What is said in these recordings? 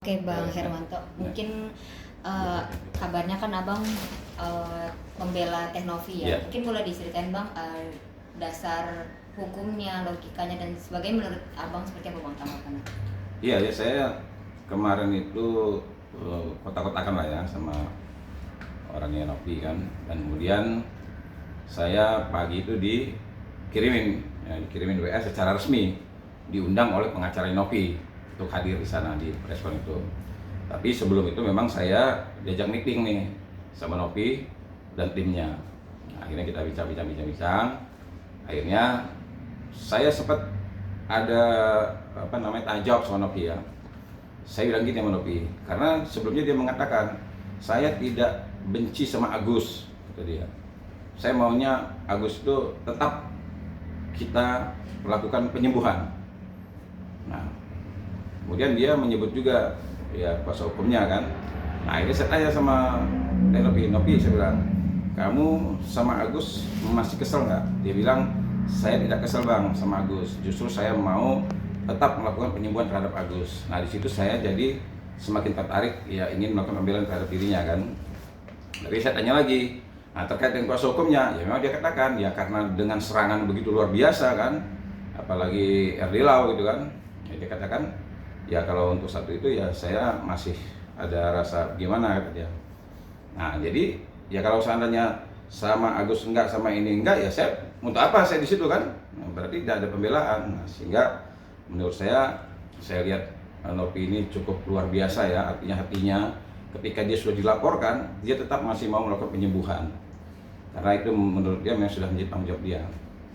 Oke Bang Hermanto, mungkin kabarnya kan Abang membela Teknovi ya. Iya. Mungkin boleh diceritain Bang dasar hukumnya, logikanya dan sebagainya menurut Abang seperti apa Bang tanggapannya? Iya ya, saya kemarin itu kotak-kotakan lah ya sama orangnya Novi kan, dan kemudian saya pagi itu dikirimin WA secara resmi, diundang oleh pengacara Novi untuk hadir di sana di preskon itu. Tapi sebelum itu memang saya diajak meeting nih sama Novi dan timnya. Nah, akhirnya kita bincang-bincang. Akhirnya saya sempat ada tanya jawab sama Novi ya. Saya bilang gini sama Novi, karena sebelumnya dia mengatakan saya tidak benci sama Agus, kata dia. Saya maunya Agus itu tetap kita melakukan penyembuhan. Nah, kemudian dia menyebut juga ya kuasa hukumnya kan. Nah, akhirnya saya tanya sama Novi, saya bilang, kamu sama Agus masih kesel nggak? Dia bilang, saya tidak kesel Bang sama Agus, justru saya mau tetap melakukan penyembuhan terhadap Agus. Nah, di situ saya jadi semakin tertarik ya, ingin melakukan pembelaan terhadap dirinya kan. Tapi saya tanya lagi, nah terkait dengan kuasa hukumnya, ya memang dia katakan ya karena dengan serangan begitu luar biasa kan, apalagi RD Lau gitu kan, ya dia katakan ya kalau untuk satu itu ya saya masih ada rasa gimana kata dia. Nah jadi ya kalau seandainya sama Agus enggak, sama ini enggak, ya saya untuk apa saya di situ kan? Nah, berarti tidak ada pembelaan. Nah, sehingga menurut saya lihat Novi ini cukup luar biasa ya, artinya hatinya ketika dia sudah dilaporkan, dia tetap masih mau melakukan penyembuhan. Karena itu menurut dia memang sudah menjadi tanggung jawab dia.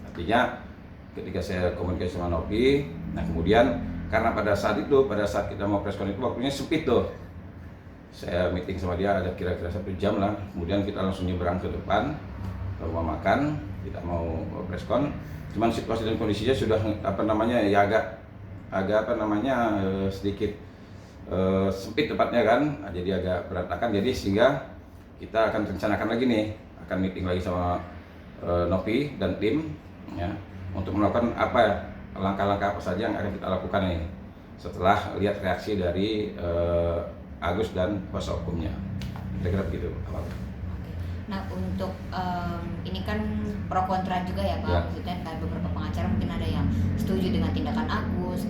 Artinya ketika saya komunikasi sama Novi, nah kemudian karena pada saat kita mau preskon itu waktunya sempit tuh. Saya meeting sama dia ada kira-kira 1 jam lah, kemudian kita langsung nyebrang ke depan ke rumah makan, kita mau preskon. Cuman situasi dan kondisinya sudah ya agak sedikit sempit tempatnya kan, nah, jadi agak berantakan. Jadi sehingga kita akan rencanakan lagi nih, akan meeting lagi sama Novi dan tim ya, untuk melakukan langkah-langkah apa saja yang akan kita lakukan nih setelah lihat reaksi dari Agus dan kuasa hukumnya. Kira-kira begitu. Nah untuk ini kan pro kontra juga ya Bang, Ya. maksudnya kayak beberapa pengacara mungkin ada yang setuju dengan tindakan Pak Agus,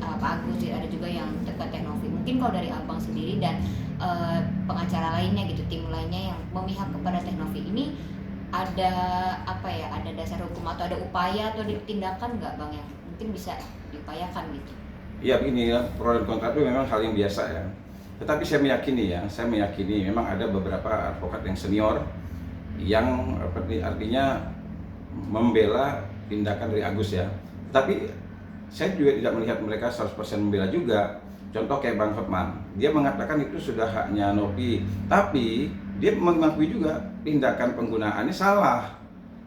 ada juga yang dekat Teknovi. Mungkin kalau dari Abang sendiri dan pengacara lainnya gitu, tim lainnya yang memihak kepada Teknovi ini ada ada dasar hukum atau ada upaya atau tindakan nggak Bang yang mungkin bisa diupayakan gitu? Iya begini ya, pro dan kontra itu memang hal yang biasa ya. Tetapi saya meyakini memang ada beberapa advokat yang senior yang artinya membela tindakan dari Agus ya. Tapi saya juga tidak melihat mereka 100% membela juga. Contoh kayak Bang Hotman, dia mengatakan itu sudah haknya Novi, tapi dia mengakui juga tindakan penggunaannya salah.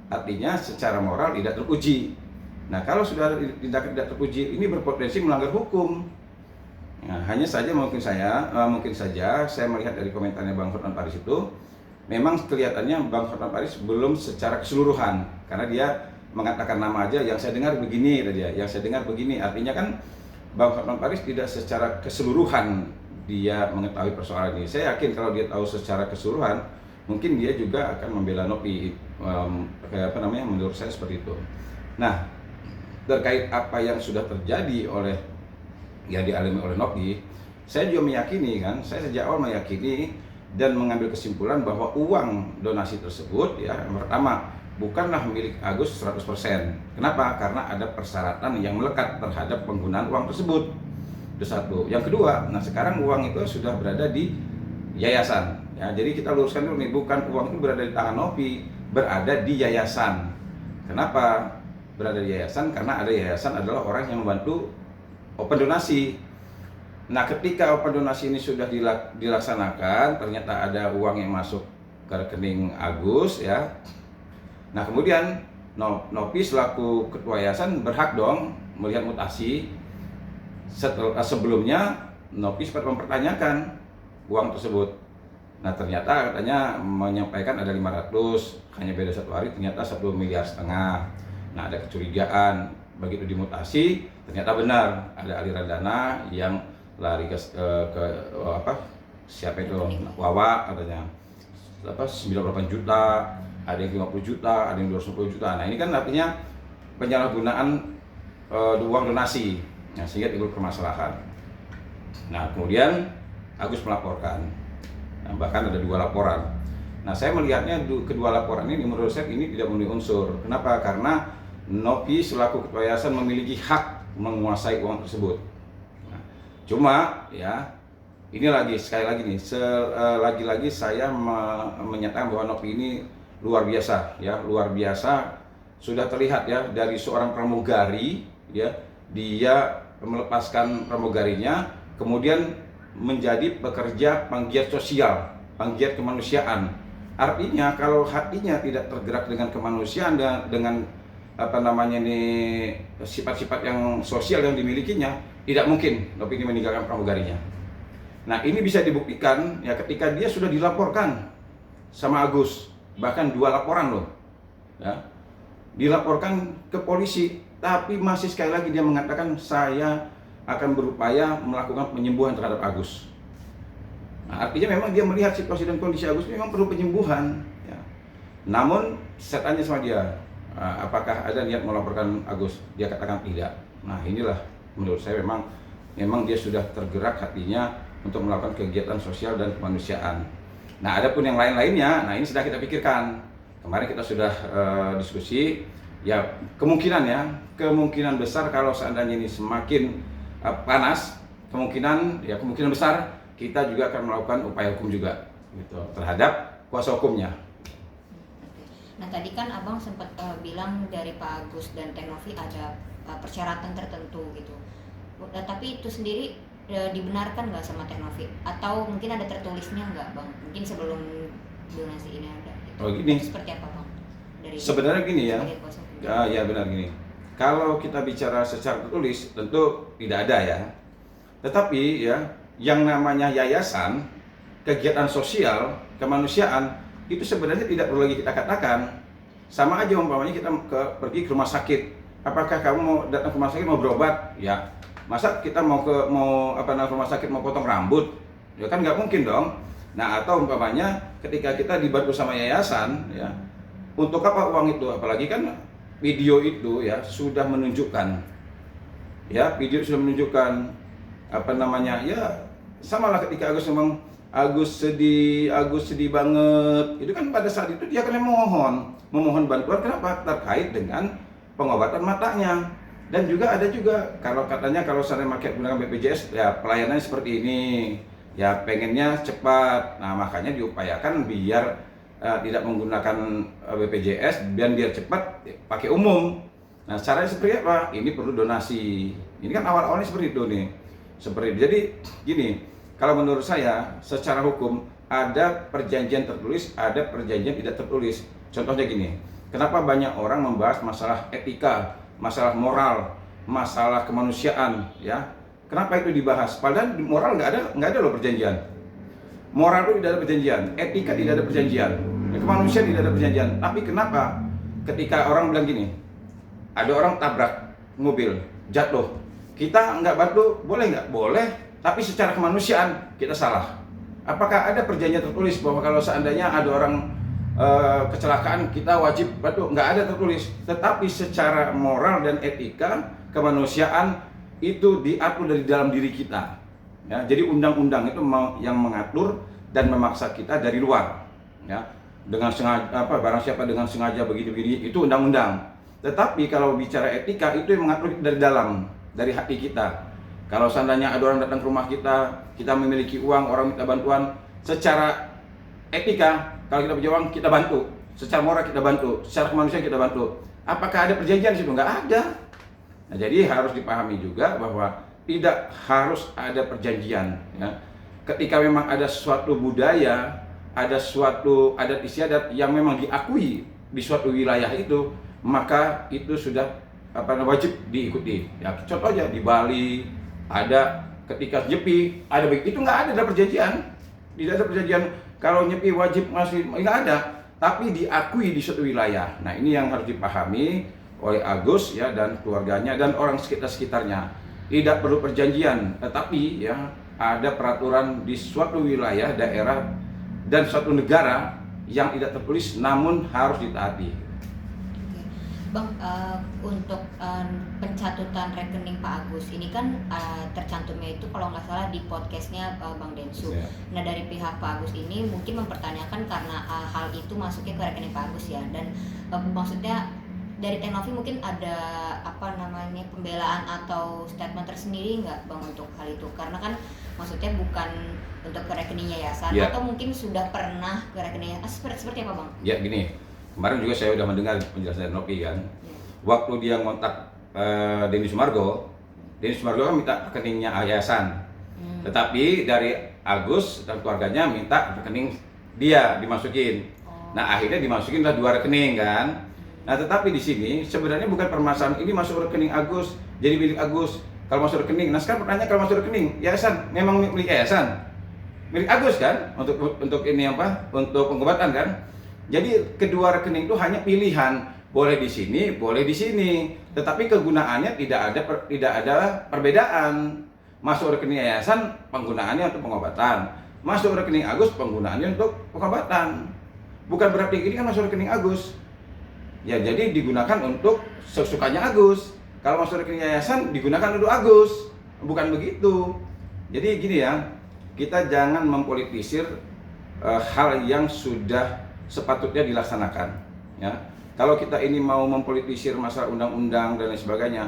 Artinya secara moral tidak teruji. Nah, kalau sudah tindakan tidak teruji, ini berpotensi melanggar hukum. Nah, hanya saja mungkin saja saya melihat dari komentarnya Bang Hotman Paris itu, memang kelihatannya Bang Hotman Paris belum secara keseluruhan, karena dia mengatakan nama aja, yang saya dengar begini tadi ya, yang saya dengar begini. Artinya kan Bang Hotman Paris tidak secara keseluruhan dia mengetahui persoalan ini. Saya yakin kalau dia tahu secara keseluruhan, mungkin dia juga akan membela Novi. Menurut saya seperti itu. Nah, terkait apa yang sudah terjadi yang dialami oleh Novi, saya juga meyakini kan, saya sejak awal meyakini dan mengambil kesimpulan bahwa uang donasi tersebut ya, yang pertama bukanlah milik Agus 100%. Kenapa? Karena ada persyaratan yang melekat terhadap penggunaan uang tersebut. Itu satu. Yang kedua, nah sekarang uang itu sudah berada di yayasan. Ya, jadi kita luruskan dulu nih, bukan uang itu berada di tangan Novi, berada di yayasan. Kenapa berada di yayasan? Karena ada yayasan adalah orang yang membantu open donasi. Nah, ketika open donasi ini sudah dilaksanakan, ternyata ada uang yang masuk ke rekening Agus ya. Nah, kemudian Novi selaku ketua yayasan berhak dong melihat mutasi. Sebelumnya Novi sempat mempertanyakan uang tersebut. Nah, ternyata katanya menyampaikan ada 500, hanya beda 1 hari, ternyata 1,5 miliar. Nah, ada kecurigaan. Begitu dimutasi, ternyata benar ada aliran dana yang lari ke apa siapa itu Wawa katanya 98 juta, ada yang 50 juta, ada yang 210 juta. Nah ini kan artinya penyalahgunaan uang donasi, nah, sehingga timbul permasalahan. Nah kemudian Agus melaporkan, nah, bahkan ada 2 laporan. Nah saya melihatnya kedua laporan ini menurut saya ini tidak memenuhi unsur. Kenapa? Karena Novi selaku ketua yayasan memiliki hak menguasai uang tersebut. Nah, cuma ya ini sekali lagi nih, lagi-lagi saya menyatakan bahwa Novi ini luar biasa ya, luar biasa. Sudah terlihat ya dari seorang pramugari ya, dia melepaskan pramugarinya kemudian menjadi pekerja penggiat sosial, penggiat kemanusiaan. Artinya kalau hatinya tidak tergerak dengan kemanusiaan dan dengan apa namanya ini sifat-sifat yang sosial yang dimilikinya, tidak mungkin Novi ini meninggalkan pramugarinya. Nah ini bisa dibuktikan ya ketika dia sudah dilaporkan sama Agus, bahkan 2 laporan loh ya, dilaporkan ke polisi, tapi masih sekali lagi dia mengatakan saya akan berupaya melakukan penyembuhan terhadap Agus. Nah, artinya memang dia melihat situasi dan kondisi Agus memang perlu penyembuhan ya. Namun saya tanya sama dia, apakah ada niat melaporkan Agus? Dia katakan tidak. Nah inilah menurut saya memang dia sudah tergerak hatinya untuk melakukan kegiatan sosial dan kemanusiaan. Nah adapun yang lain-lainnya, nah ini sedang kita pikirkan. Kemarin kita sudah diskusi, ya kemungkinan besar kalau seandainya ini semakin panas, kemungkinan besar kita juga akan melakukan upaya hukum juga gitu terhadap kuasa hukumnya. Nah tadi kan abang sempat bilang dari Pak Agus dan Teh Novi ada persyaratan tertentu gitu. Tapi itu sendiri dibenarkan nggak sama Teh Novi? Atau mungkin ada tertulisnya nggak bang? Mungkin sebelum donasi ini ada. Gitu. Oh gini. Seperti apa bang? Sebenarnya gini ya. Ya benar gini. Kalau kita bicara secara tertulis tentu tidak ada ya. Tetapi ya yang namanya yayasan, kegiatan sosial, kemanusiaan itu sebenarnya tidak perlu lagi kita katakan. Sama aja umpamanya kita pergi ke rumah sakit. Apakah kamu mau datang ke rumah sakit mau berobat? Ya. Masa kita mau ke rumah sakit mau potong rambut? Ya kan nggak mungkin dong. Nah, atau umpamanya ketika kita dibantu sama yayasan ya, untuk apa uang itu? Apalagi kan video itu ya sudah menunjukkan apa namanya ya, samalah ketika Agus sedih banget. Itu kan pada saat itu dia akan memohon bantuan. Kenapa? Terkait dengan pengobatan matanya. Dan juga ada kalau katanya kalau saya menggunakan BPJS ya pelayanannya seperti ini. Ya pengennya cepat. Nah, makanya diupayakan biar tidak menggunakan BPJS dan biar cepat pakai umum. Nah, caranya seperti apa? Ini perlu donasi. Ini kan awal-awalnya seperti itu nih. Jadi gini, kalau menurut saya secara hukum ada perjanjian tertulis, ada perjanjian tidak tertulis. Contohnya gini, kenapa banyak orang membahas masalah etika, masalah moral, masalah kemanusiaan, ya? Kenapa itu dibahas? Padahal moral nggak ada loh perjanjian. Moral itu tidak ada perjanjian, etika tidak ada perjanjian, kemanusiaan tidak ada perjanjian. Tapi kenapa ketika orang bilang gini, ada orang tabrak mobil, jatuh, kita nggak bantu, boleh nggak? Boleh. Tapi secara kemanusiaan kita salah. Apakah ada perjanjian tertulis bahwa kalau seandainya ada orang kecelakaan kita wajib bantu? Nggak ada tertulis. Tetapi secara moral dan etika kemanusiaan itu diatur dari dalam diri kita. Ya, jadi undang-undang itu yang mengatur dan memaksa kita dari luar. Ya, dengan sengaja barang siapa dengan sengaja begini-begini itu undang-undang. Tetapi kalau bicara etika itu yang mengatur dari dalam, dari hati kita. Kalau seandainya ada orang datang ke rumah kita, kita memiliki uang, orang minta bantuan, secara etika, kalau kita punya uang, kita bantu. Secara moral kita bantu, secara kemanusiaan kita bantu. Apakah ada perjanjian di situ? Nggak ada. Nah, jadi harus dipahami juga bahwa tidak harus ada perjanjian. Ya. Ketika memang ada suatu budaya, ada suatu adat istiadat yang memang diakui di suatu wilayah itu, maka itu sudah wajib diikuti. Ya, contohnya di Bali, ada ketika nyepi, ada begitu, itu nggak ada perjanjian, tidak ada perjanjian kalau nyepi wajib masih nggak ada, tapi diakui di suatu wilayah. Nah ini yang harus dipahami oleh Agus ya dan keluarganya dan orang sekitarnya. tidak perlu perjanjian, tetapi ya ada peraturan di suatu wilayah, daerah, dan suatu negara yang tidak tertulis namun harus ditaati. Oke. Bang, untuk pencatutan rekening Pak Agus ini kan tercantumnya itu kalau nggak salah di podcastnya Bang Densu. Ya. Nah, dari pihak Pak Agus ini mungkin mempertanyakan karena hal itu masuknya ke rekening Pak Agus ya, dan maksudnya dari Teknovi mungkin ada pembelaan atau statement tersendiri nggak Bang untuk hal itu, karena kan maksudnya bukan untuk ke rekening yayasan Ya. atau mungkin sudah pernah ke rekening yayasan, seperti apa Bang? Ya gini, kemarin juga saya udah mendengar penjelasan Nopi kan. Ya. Waktu dia ngontak Denny Sumargo kan minta rekeningnya yayasan. Tetapi dari Agus dan keluarganya minta rekening dia dimasukin. Nah, akhirnya dimasukin lah 2 rekening kan. Nah, tetapi di sini sebenarnya bukan permasalahan ini masuk rekening Agus, jadi milik Agus. Kalau masuk rekening, nah sekarang pertanyaan kalau masuk rekening yayasan, memang milik yayasan, milik Agus kan? Untuk ini apa? Untuk pengobatan kan? Jadi kedua rekening itu hanya pilihan, boleh di sini, boleh di sini. Tetapi kegunaannya tidak ada perbedaan. Masuk rekening yayasan penggunaannya untuk pengobatan, masuk rekening Agus penggunaannya untuk pengobatan. Bukan berarti ini kan masuk rekening Agus. Ya, jadi digunakan untuk sesukanya Agus. Kalau masuk rekening yayasan digunakan untuk Agus, bukan begitu. Jadi gini ya, kita jangan mempolitisir hal yang sudah sepatutnya dilaksanakan. Ya, kalau kita ini mau mempolitisir masalah undang-undang dan lain sebagainya,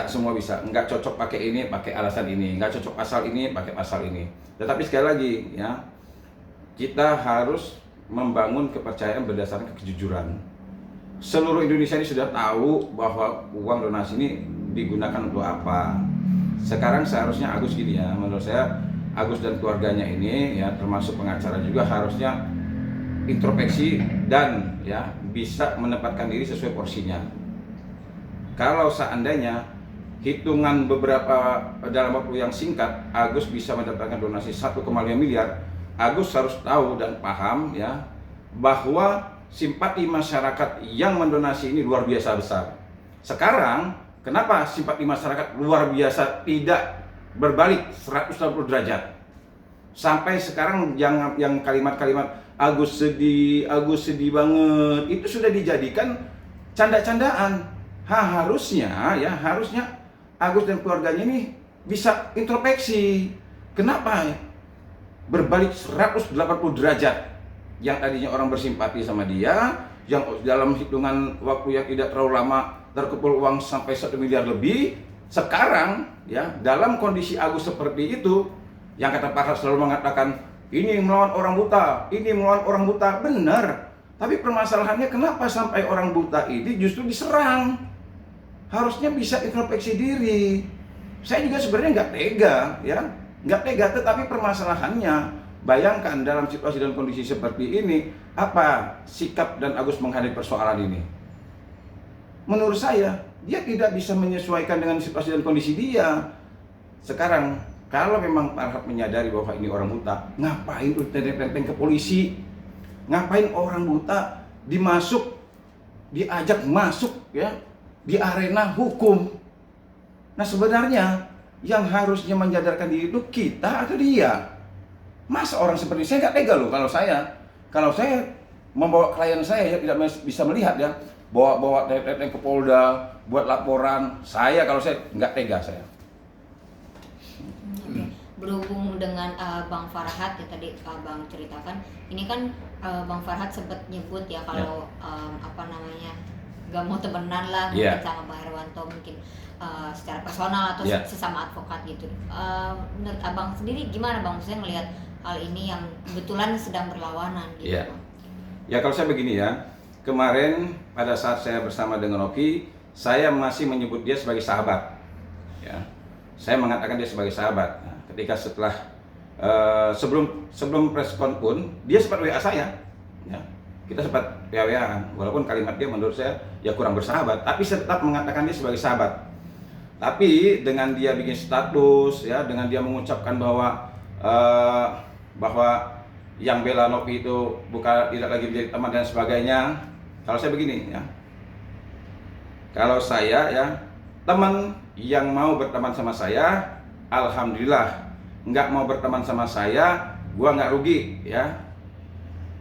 semua bisa. Nggak cocok pakai ini, pakai alasan ini. Nggak cocok pasal ini, pakai pasal ini. Tetapi sekali lagi, ya, kita harus membangun kepercayaan berdasarkan kejujuran. Seluruh Indonesia ini sudah tahu bahwa uang donasi ini digunakan untuk apa. Sekarang seharusnya Agus gini ya, menurut saya Agus dan keluarganya ini ya, termasuk pengacara juga, harusnya introspeksi dan ya bisa menempatkan diri sesuai porsinya. Kalau seandainya hitungan beberapa dalam waktu yang singkat Agus bisa mendapatkan donasi 1,5 miliar, Agus harus tahu dan paham ya bahwa simpati masyarakat yang mendonasi ini luar biasa besar. Sekarang kenapa simpati masyarakat luar biasa tidak berbalik 180 derajat? Sampai sekarang yang kalimat-kalimat Agus sedih banget itu sudah dijadikan canda-candaan. Harusnya Agus dan keluarganya ini bisa introspeksi. Kenapa berbalik 180 derajat? Yang tadinya orang bersimpati sama dia, yang dalam hitungan waktu yang tidak terlalu lama terkumpul uang sampai 1 miliar lebih, sekarang ya dalam kondisi Agus seperti itu, yang kata Pak Has selalu mengatakan ini melawan orang buta, ini melawan orang buta, benar. Tapi permasalahannya kenapa sampai orang buta ini justru diserang? Harusnya bisa introspeksi diri. Saya juga sebenarnya nggak tega, ya, nggak tega. Tetapi permasalahannya, bayangkan dalam situasi dan kondisi seperti ini, apa sikap dan Agus menghadapi persoalan ini? Menurut saya, dia tidak bisa menyesuaikan dengan situasi dan kondisi dia. Sekarang, kalau memang Pak Arhad menyadari bahwa ini orang buta, ngapain tenteng ke polisi? Ngapain orang buta diajak masuk ya di arena hukum? Nah, sebenarnya yang harusnya menyadarkan diri itu kita atau dia? Masa orang seperti saya nggak tega loh kalau saya membawa klien saya ya, tidak bisa melihat ya, bawa teteng ke Polda buat laporan, kalau saya nggak tega saya. Oke. Berhubung dengan Bang Farhad ya tadi Bang ceritakan, ini kan Bang Farhad sempat nyebut ya kalau nggak mau temenan lah mungkin sama Bang Herwanto, mungkin secara personal atau sesama advokat gitu. Menurut Abang sendiri gimana Bang, maksudnya melihat hal ini yang kebetulan sedang berlawanan gitu Bang? Ya, kalau saya begini ya, kemarin pada saat saya bersama dengan Oki, saya masih menyebut dia sebagai sahabat ya. Saya mengatakan dia sebagai sahabat. Nah, ketika setelah sebelum preskon pun dia sempat WA saya ya. Kita sempat WA-an, walaupun kalimat dia menurut saya ya kurang bersahabat, tapi saya tetap mengatakan dia sebagai sahabat. Tapi dengan dia bikin status ya, dengan dia mengucapkan bahwa yang bela Novi itu tidak lagi menjadi teman dan sebagainya. Kalau saya begini ya, kalau saya ya teman yang mau berteman sama saya, alhamdulillah. Nggak mau berteman sama saya, gua nggak rugi ya.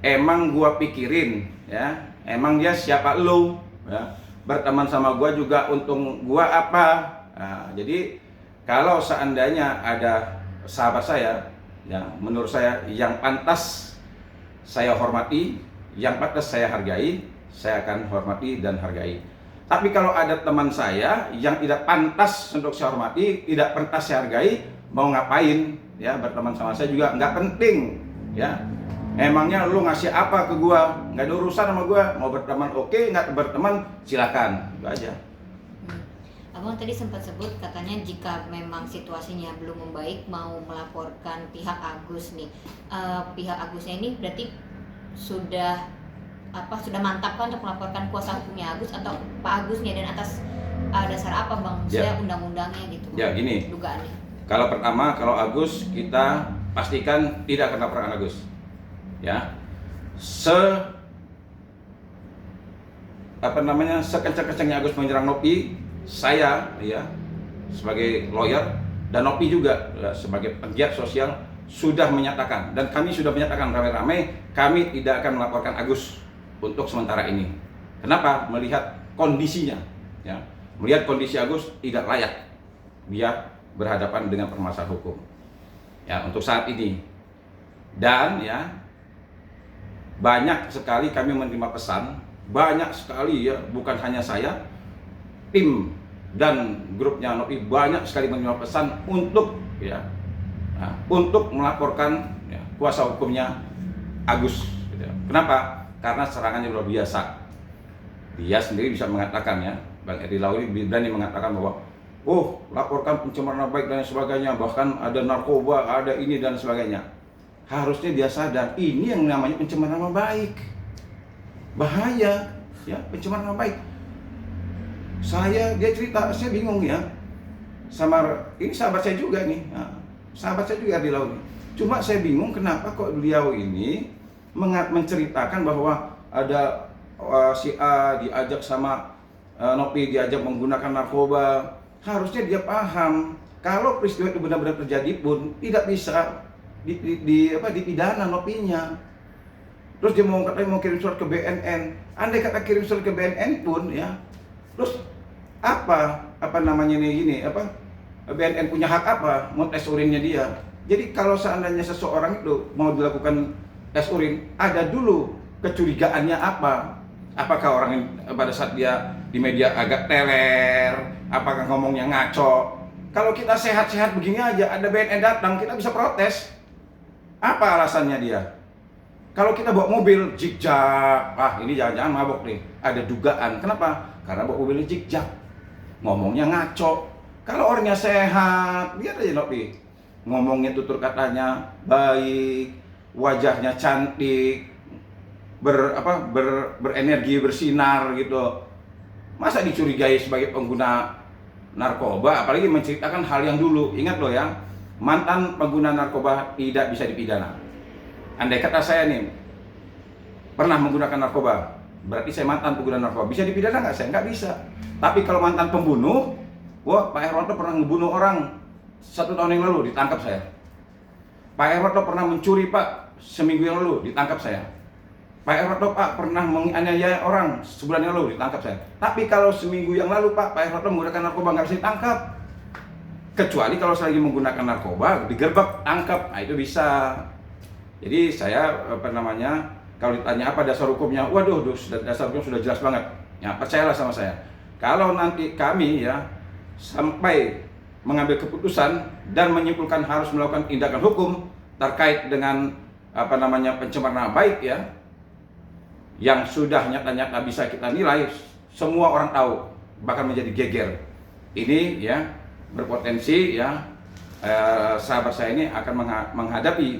Emang gua pikirin ya, emang dia siapa lu ya. Berteman sama gua juga untung gua apa. Nah, jadi kalau seandainya ada sahabat saya ya, menurut saya yang pantas saya hormati, yang pantas saya hargai, saya akan hormati dan hargai. Tapi kalau ada teman saya yang tidak pantas untuk saya hormati, tidak pantas saya hargai, mau ngapain ya berteman sama saya juga nggak penting ya. Emangnya lu ngasih apa ke gua? Nggak ada urusan sama gua. Mau berteman oke, nggak berteman silakan. Itu aja. Abang tadi sempat sebut katanya jika memang situasinya belum membaik mau melaporkan pihak Agus nih. Pihak Agusnya ini berarti sudah mantap kan untuk melaporkan kuasa hukumnya Agus atau Pak Agusnya, dan atas dasar apa bang? Saya undang-undangnya gitu. Ya gini. Dugaannya. Kalau pertama, kalau Agus kita pastikan tidak akan laporkan Agus. Ya. Sekencang-kencangnya Agus menyerang Nopi, saya ya sebagai lawyer dan Nopi juga ya, sebagai penggiat sosial sudah menyatakan, dan kami sudah menyatakan ramai-ramai, kami tidak akan melaporkan Agus untuk sementara ini. Kenapa? Melihat kondisinya ya. Melihat kondisi Agus tidak layak dia berhadapan dengan permasalahan hukum ya untuk saat ini. Dan ya banyak sekali kami menerima pesan, banyak sekali ya, bukan hanya saya, tim dan grupnya Nopi banyak sekali menerima pesan untuk ya untuk melaporkan ya, kuasa hukumnya Agus gitu. Kenapa? Karena serangannya luar biasa. Dia sendiri bisa mengatakan ya, Bang Edi Lauri berani mengatakan bahwa laporkan pencemaran nama baik dan sebagainya, bahkan ada narkoba, ada ini dan sebagainya. Harusnya dia sadar ini yang namanya pencemaran nama baik. Bahaya ya, pencemaran nama baik. Dia cerita, saya bingung ya. Ini sahabat saya juga nih. Sahabat saya juga di laut. Cuma saya bingung kenapa kok beliau ini menceritakan bahwa ada si A diajak sama Nopi, diajak menggunakan narkoba. Harusnya dia paham kalau peristiwa itu benar-benar terjadi pun tidak bisa dipidana Nopinya. Terus dia katanya mau kirim surat ke BNN. Andai kata kirim surat ke BNN pun ya, terus BNN punya hak apa mau tes urinnya dia? Jadi kalau seandainya seseorang itu mau dilakukan tes urin, ada dulu kecurigaannya apa? Apakah orang yang pada saat dia di media agak teler, apakah ngomongnya ngaco? Kalau kita sehat-sehat begini aja, ada BNN datang, kita bisa protes. Apa alasannya dia? Kalau kita bawa mobil zigzag, ini jangan-jangan mabok nih, ada dugaan. Kenapa? Karena bawa mobilnya zigzag, ngomongnya ngaco. Kalau orangnya sehat, lihat aja Nopi, ngomongnya tutur katanya baik, wajahnya cantik, berenergi, bersinar gitu. Masa dicurigai sebagai pengguna narkoba, apalagi menceritakan hal yang dulu. Ingat loh ya, mantan pengguna narkoba tidak bisa dipidana. Andai kata saya nih pernah menggunakan narkoba, berarti saya mantan pengguna narkoba, bisa dipidana nggak? Saya nggak bisa. Tapi kalau mantan pembunuh, Pak Herwanto pernah membunuh orang 1 tahun yang lalu, ditangkap saya. Pak Herwanto pernah mencuri Pak seminggu yang lalu, ditangkap saya. Pak Herwanto pernah menganiaya orang sebulan yang lalu, ditangkap saya. Tapi kalau seminggu yang lalu Pak Herwanto menggunakan narkoba, nggak bisa ditangkap. Kecuali kalau saya lagi menggunakan narkoba, digerbek, tangkap, itu bisa. Jadi saya kalau ditanya apa dasar hukumnya, waduh, dasar hukum sudah jelas banget. Ya, percayalah sama saya. Kalau nanti kami ya sampai mengambil keputusan dan menyimpulkan harus melakukan tindakan hukum terkait dengan pencemaran nama baik ya, yang sudah nyata-nyata bisa kita nilai, semua orang tahu, bahkan menjadi geger. Ini ya berpotensi ya sahabat saya ini akan menghadapi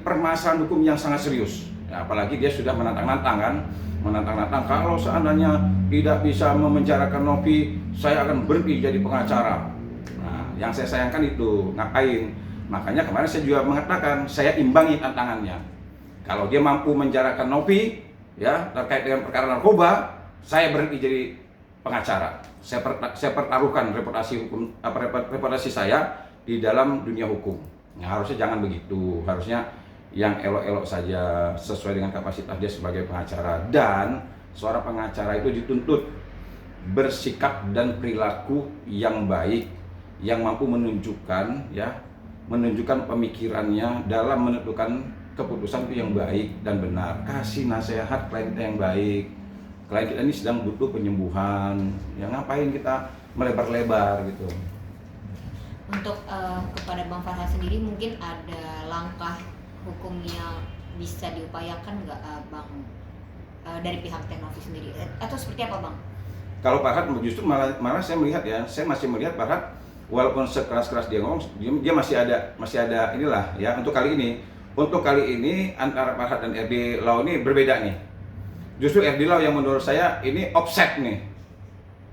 permasalahan hukum yang sangat serius. Ya, apalagi dia sudah menantang-nantang kalau seandainya tidak bisa memenjarakan Nopi, saya akan berhenti jadi pengacara. Nah, yang saya sayangkan itu ngapain? Makanya kemarin saya juga mengatakan saya imbangi tantangannya. Kalau dia mampu menjarakan Nopi ya terkait dengan perkara narkoba, saya berhenti jadi pengacara. saya pertaruhkan reputasi hukum, reputasi saya di dalam dunia hukum. Nah, harusnya jangan begitu. Harusnya yang elok-elok saja sesuai dengan kapasitas dia sebagai pengacara, dan seorang pengacara itu dituntut bersikap dan perilaku yang baik, yang mampu menunjukkan pemikirannya dalam menentukan keputusan itu yang baik dan benar. Kasih nasihat klien kita yang baik. Klien kita ini sedang butuh penyembuhan. Ya ngapain kita melebar-lebar gitu. Untuk kepada Bang Farhan sendiri mungkin ada langkah hukum yang bisa diupayakan nggak Bang dari pihak Teknovi sendiri, atau seperti apa Bang? Kalau Farhan justru malah saya melihat saya masih melihat Farhan walaupun sekeras-keras dia ngomong, dia masih ada inilah ya untuk kali ini. Untuk kali ini antara Farhan dan RD Lau ini berbeda nih. Justru RD Lau yang menurut saya ini offset nih.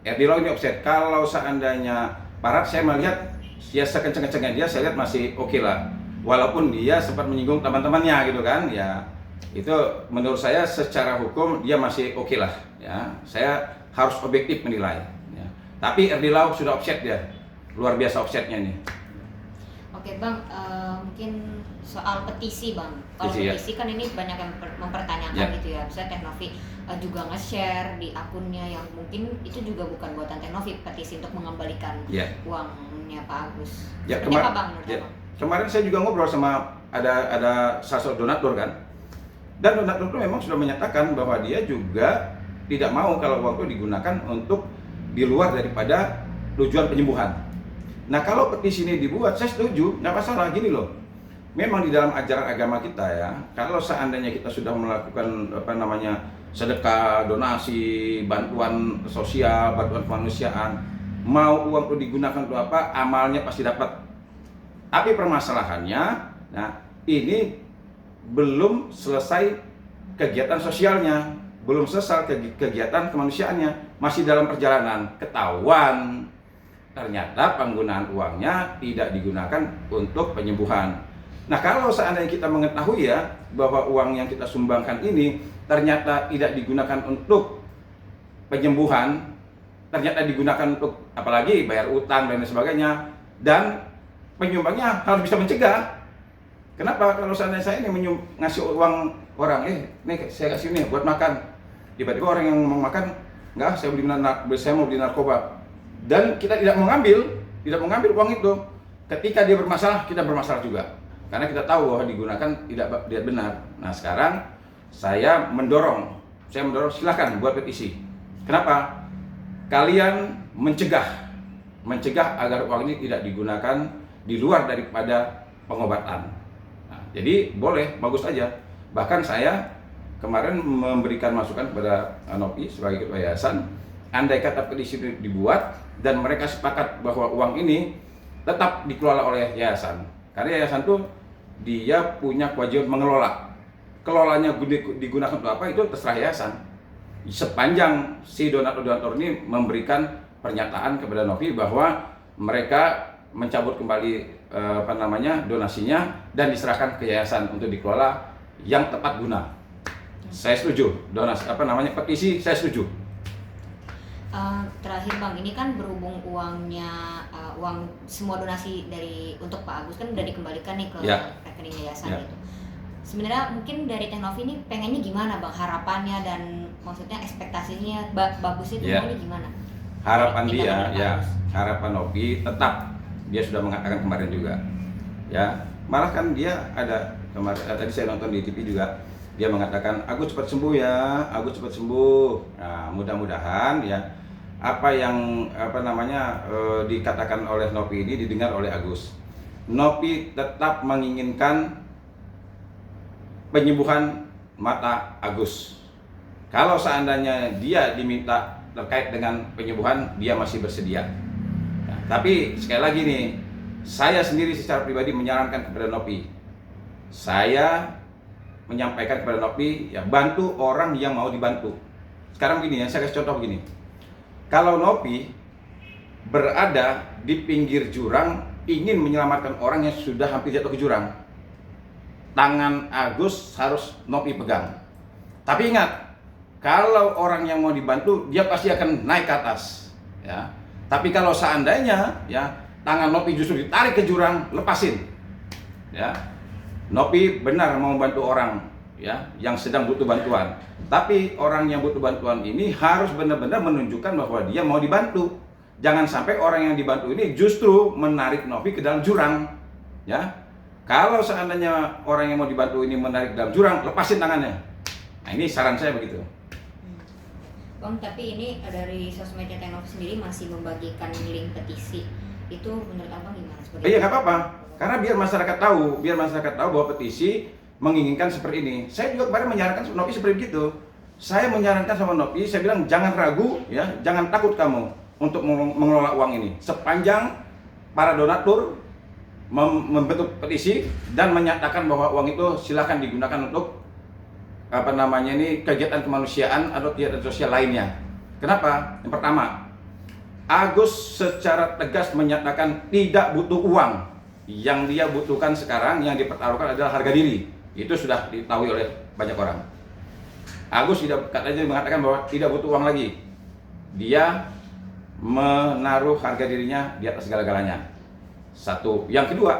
RD Lau ini offset. Kalau seandainya Farhan saya melihat ya sekenceng-kencengnya dia saya lihat masih oke lah. Walaupun dia sempat menyinggung teman-temannya gitu kan ya. Itu menurut saya secara hukum dia masih oke lah ya. Saya harus objektif menilai ya. Tapi RD Lau sudah offset dia. Luar biasa offsetnya nih. Oke Bang, mungkin soal petisi Bang. Kalau petisi kan ini banyak yang mempertanyakan gitu ya. Misalnya Teknovi juga nge-share di akunnya yang mungkin itu juga bukan buatan Teknovi, petisi untuk mengembalikan uangnya Pak Agus. Seperti apa Bang menurut Bang? Kemarin saya juga ngobrol sama ada salah satu donatur kan. Dan donatur itu memang sudah menyatakan bahwa dia juga tidak mau kalau uang itu digunakan untuk di luar daripada tujuan penyembuhan. Nah kalau petisi ini dibuat, saya setuju, nggak masalah. Gini loh, memang di dalam ajaran agama kita ya, kalau seandainya kita sudah melakukan sedekah, donasi, bantuan sosial, bantuan kemanusiaan, mau uang itu digunakan untuk apa, amalnya pasti dapat. Tapi permasalahannya, nah ini belum selesai kegiatan sosialnya, belum selesai kegiatan kemanusiaannya, masih dalam perjalanan, ketahuan ternyata penggunaan uangnya tidak digunakan untuk penyembuhan. Nah kalau seandainya kita mengetahui ya bahwa uang yang kita sumbangkan ini ternyata tidak digunakan untuk penyembuhan, ternyata digunakan untuk apalagi bayar utang dan sebagainya, dan penyumbangnya harus bisa mencegah. Kenapa kalau seandainya saya ini ngasih uang orang, nih saya kasih ini buat makan, tiba-tiba orang yang mau makan, enggak, saya mau beli narkoba, dan kita tidak mengambil uang itu. Ketika dia bermasalah, kita bermasalah juga, karena kita tahu bahwa digunakan tidak benar. Nah sekarang saya mendorong silakan buat petisi. Kenapa? Kalian mencegah agar uang ini tidak digunakan di luar daripada pengobatan. Nah, jadi boleh, bagus aja. Bahkan saya kemarin memberikan masukan kepada Nopi sebagai ketua yayasan, andai kata petisi dibuat dan mereka sepakat bahwa uang ini tetap dikelola oleh yayasan, karena yayasan tuh dia punya kewajiban mengelola. Kelolanya digunakan untuk apa itu terserah yayasan, sepanjang si donatur ini memberikan pernyataan kepada Novi bahwa mereka mencabut kembali donasinya dan diserahkan ke yayasan untuk dikelola yang tepat guna. Saya setuju. Petisi saya setuju. Terakhir Bang, ini kan berhubung uangnya uang semua donasi untuk Pak Agus kan udah dikembalikan nih ke rekening yayasan gitu. Sebenarnya mungkin dari Teknovi ini pengennya gimana Bang, harapannya dan maksudnya ekspektasinya bagusnya itu ini gimana? Harapan harapan Novi tetap, dia sudah mengatakan kemarin juga ya, malah kan dia ada kemarin tadi saya nonton di TV juga, dia mengatakan Agus cepat sembuh ya, Agus cepat sembuh. Nah mudah-mudahan ya apa yang dikatakan oleh Nopi ini didengar oleh Agus. Nopi tetap menginginkan penyembuhan mata Agus. Kalau seandainya dia diminta terkait dengan penyembuhan, dia masih bersedia. Nah, tapi sekali lagi nih, saya sendiri secara pribadi menyarankan kepada Nopi, saya menyampaikan kepada Nopi ya, bantu orang yang mau dibantu. Sekarang begini ya, saya kasih contoh begini. Kalau Nopi berada di pinggir jurang ingin menyelamatkan orang yang sudah hampir jatuh ke jurang, tangan Agus harus Nopi pegang. Tapi ingat, kalau orang yang mau dibantu dia pasti akan naik ke atas ya. Tapi kalau seandainya ya tangan Nopi justru ditarik ke jurang, lepasin. Ya. Nopi benar mau membantu orang ya yang sedang butuh bantuan. Tapi orang yang butuh bantuan ini harus benar-benar menunjukkan bahwa dia mau dibantu. Jangan sampai orang yang dibantu ini justru menarik Nopi ke dalam jurang. Ya. Kalau seandainya orang yang mau dibantu ini menarik dalam jurang, lepasin tangannya. Nah, ini saran saya begitu. Bang, tapi ini dari sosmednya Teknovi sendiri masih membagikan link petisi. Itu menurut Abang gimana? Iya, nggak apa-apa. Karena biar masyarakat tahu bahwa petisi menginginkan seperti ini. Saya juga kemarin menyarankan sama Nopi seperti itu. Saya menyarankan sama Nopi, saya bilang jangan ragu, ya, jangan takut kamu untuk mengelola uang ini. Sepanjang para donatur membentuk petisi dan menyatakan bahwa uang itu silakan digunakan untuk kegiatan kemanusiaan atau kegiatan sosial lainnya. Kenapa? Yang pertama, Agus secara tegas menyatakan tidak butuh uang. Yang dia butuhkan sekarang, yang dipertaruhkan adalah harga diri. Itu sudah diketahui oleh banyak orang. Agus katanya mengatakan bahwa tidak butuh uang lagi. Dia menaruh harga dirinya di atas segala-galanya. Satu. Yang kedua,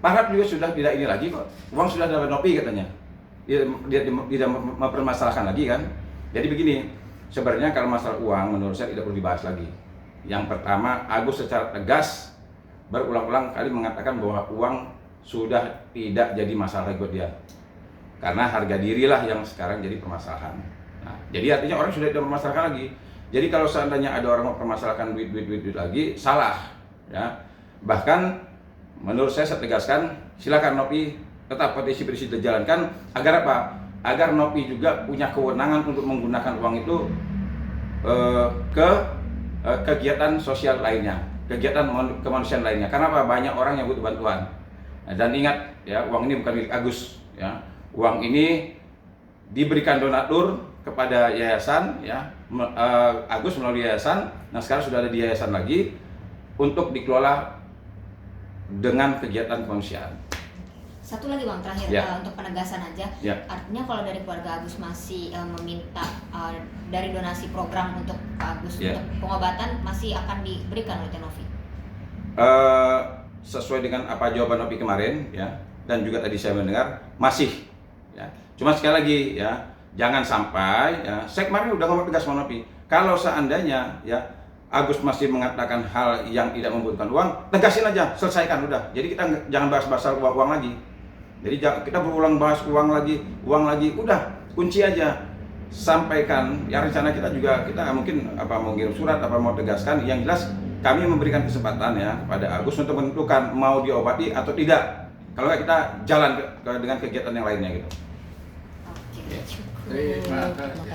Pak Harap juga sudah tidak ini lagi kok. Uang sudah dapat Nopi katanya. Dia tidak mempermasalahkan lagi kan. Jadi begini, sebenarnya kalau masalah uang menurut saya tidak perlu dibahas lagi. Yang pertama, Agus secara tegas berulang-ulang kali mengatakan bahwa uang sudah tidak jadi masalah buat dia. Karena harga dirilah yang sekarang jadi permasalahan. Nah, jadi artinya orang sudah tidak mempermasalahkan lagi. Jadi kalau seandainya ada orang mempermasalahkan duit lagi, salah. Ya. Bahkan menurut saya tegaskan, silakan Nopi tetap petisi dijalankan agar apa? Agar Nopi juga punya kewenangan untuk menggunakan uang itu ke kegiatan sosial lainnya, kegiatan kemanusiaan lainnya. Karena apa? Banyak orang yang butuh bantuan. Dan ingat ya, uang ini bukan milik Agus ya. Uang ini diberikan donatur kepada yayasan ya. Agus melalui yayasan. Nah, sekarang sudah ada di yayasan lagi untuk dikelola dengan kegiatan kemanusiaan. Satu lagi Bang, terakhir ya. Untuk penegasan aja, ya. Artinya kalau dari keluarga Agus masih meminta dari donasi program untuk Agus untuk pengobatan masih akan diberikan oleh Teknovi? Sesuai dengan apa jawaban Nopi kemarin ya, dan juga tadi saya mendengar masih ya. Cuma sekali lagi ya, jangan sampai ya, saya kemarin udah ngomong tegas sama Nopi, kalau seandainya ya Agus masih mengatakan hal yang tidak membutuhkan uang, tegasin aja, selesaikan udah. Jadi kita jangan bahas uang lagi. Jadi kita berulang bahas uang lagi, udah kunci aja. Sampaikan, ya rencana kita juga, kita mungkin mau ngirim surat, mau tegaskan, yang jelas kami memberikan kesempatan ya kepada Agus untuk menentukan mau diobati atau tidak. Kalau nggak kita jalan dengan kegiatan yang lainnya gitu. Oke, Ya. cukup. Terima kasih.